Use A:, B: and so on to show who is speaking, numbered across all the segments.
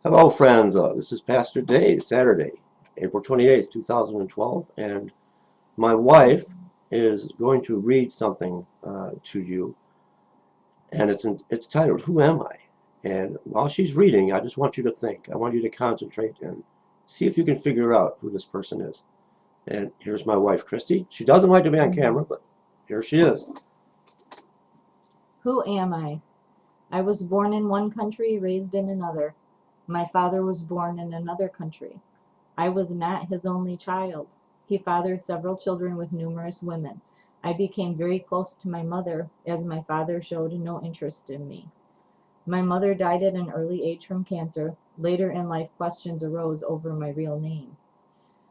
A: Hello, friends. This is Pastor Dave, Saturday, April 28th, 2012, and my wife is going to read something to you, and it's titled, Who Am I? And while she's reading, I just want you to think. I want you to concentrate and see if you can figure out who this person is. And here's my wife, Christy. She doesn't like to be on camera, but here she is.
B: Who am I? I was born in one country, raised in another. My father was born in another country. I was not his only child. He fathered several children with numerous women. I became very close to my mother, as my father showed no interest in me. My mother died at an early age from cancer. Later in life, questions arose over my real name.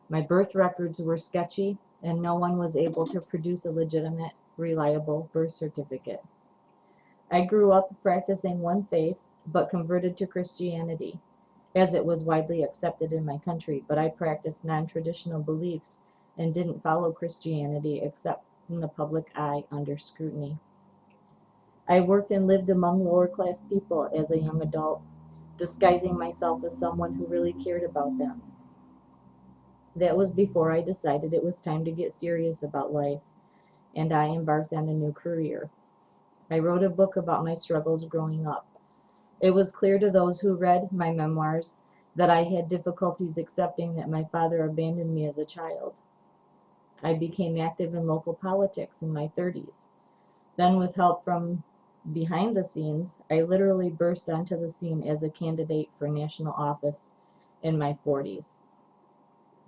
B: My birth records were sketchy, and no one was able to produce a legitimate, reliable birth certificate. I grew up practicing one faith, but converted to Christianity, as it was widely accepted in my country, but I practiced non-traditional beliefs and didn't follow Christianity except in the public eye under scrutiny. I worked and lived among lower-class people as a young adult, disguising myself as someone who really cared about them. That was before I decided it was time to get serious about life, and I embarked on a new career. I wrote a book about my struggles growing up. It was clear to those who read my memoirs that I had difficulties accepting that my father abandoned me as a child. I became active in local politics in my 30s. Then, with help from behind the scenes, I literally burst onto the scene as a candidate for national office in my 40s.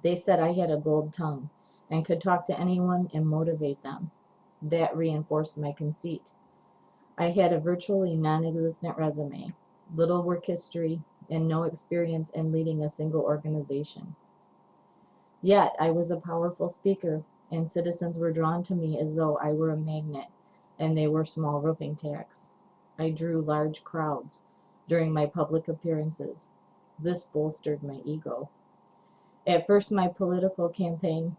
B: They said I had a gold tongue and could talk to anyone and motivate them. That reinforced my conceit. I had a virtually non-existent resume, little work history, and no experience in leading a single organization. Yet I was a powerful speaker, and citizens were drawn to me as though I were a magnet, and they were small roofing tacks. I drew large crowds during my public appearances. This bolstered my ego. At first, my political campaign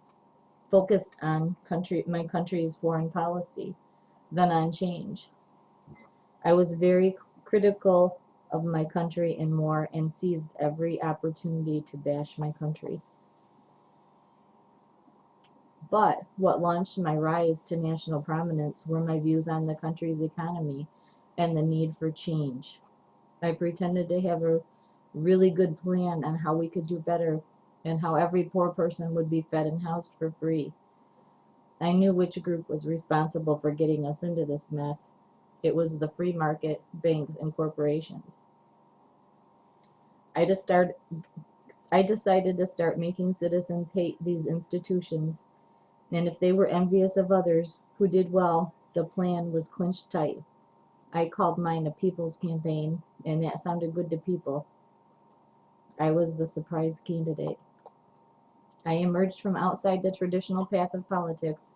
B: focused on my country's foreign policy, then on change. I was very critical of my country and more, and seized every opportunity to bash my country. But what launched my rise to national prominence were my views on the country's economy and the need for change. I pretended to have a really good plan on how we could do better and how every poor person would be fed and housed for free. I knew which group was responsible for getting us into this mess. It was the free market, banks, and corporations. I, just start, I decided to start making citizens hate these institutions, and if they were envious of others who did well, the plan was clinched tight. I called mine a people's campaign, and that sounded good to people. I was the surprise candidate. I emerged from outside the traditional path of politics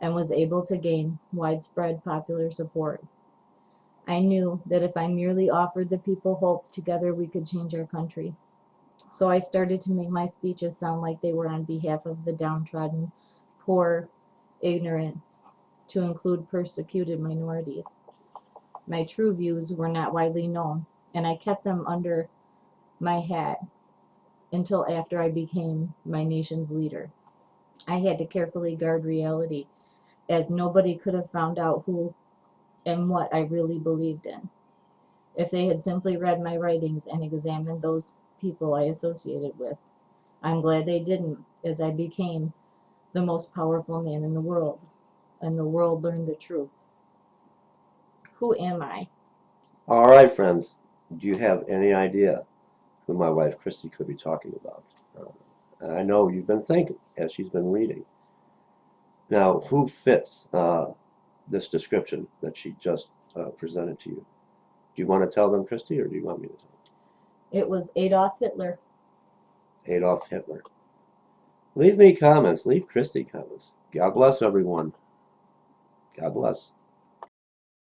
B: and was able to gain widespread popular support. I knew that if I merely offered the people hope, together we could change our country. So I started to make my speeches sound like they were on behalf of the downtrodden, poor, ignorant, to include persecuted minorities. My true views were not widely known, and I kept them under my hat until after I became my nation's leader. I had to carefully guard reality, as nobody could have found out who and what I really believed in if they had simply read my writings and examined those people I associated with. I'm glad they didn't, as I became the most powerful man in the world, and the world learned the truth. Who am I?
A: All right, friends. Do you have any idea who my wife Christy could be talking about? I know you've been thinking as she's been reading. Now, who fits this description that she just presented to you? Do you want to tell them, Christy, or do you want me to tell them?
B: It was Adolf Hitler.
A: Adolf Hitler. Leave me comments. Leave Christy comments. God bless everyone. God bless.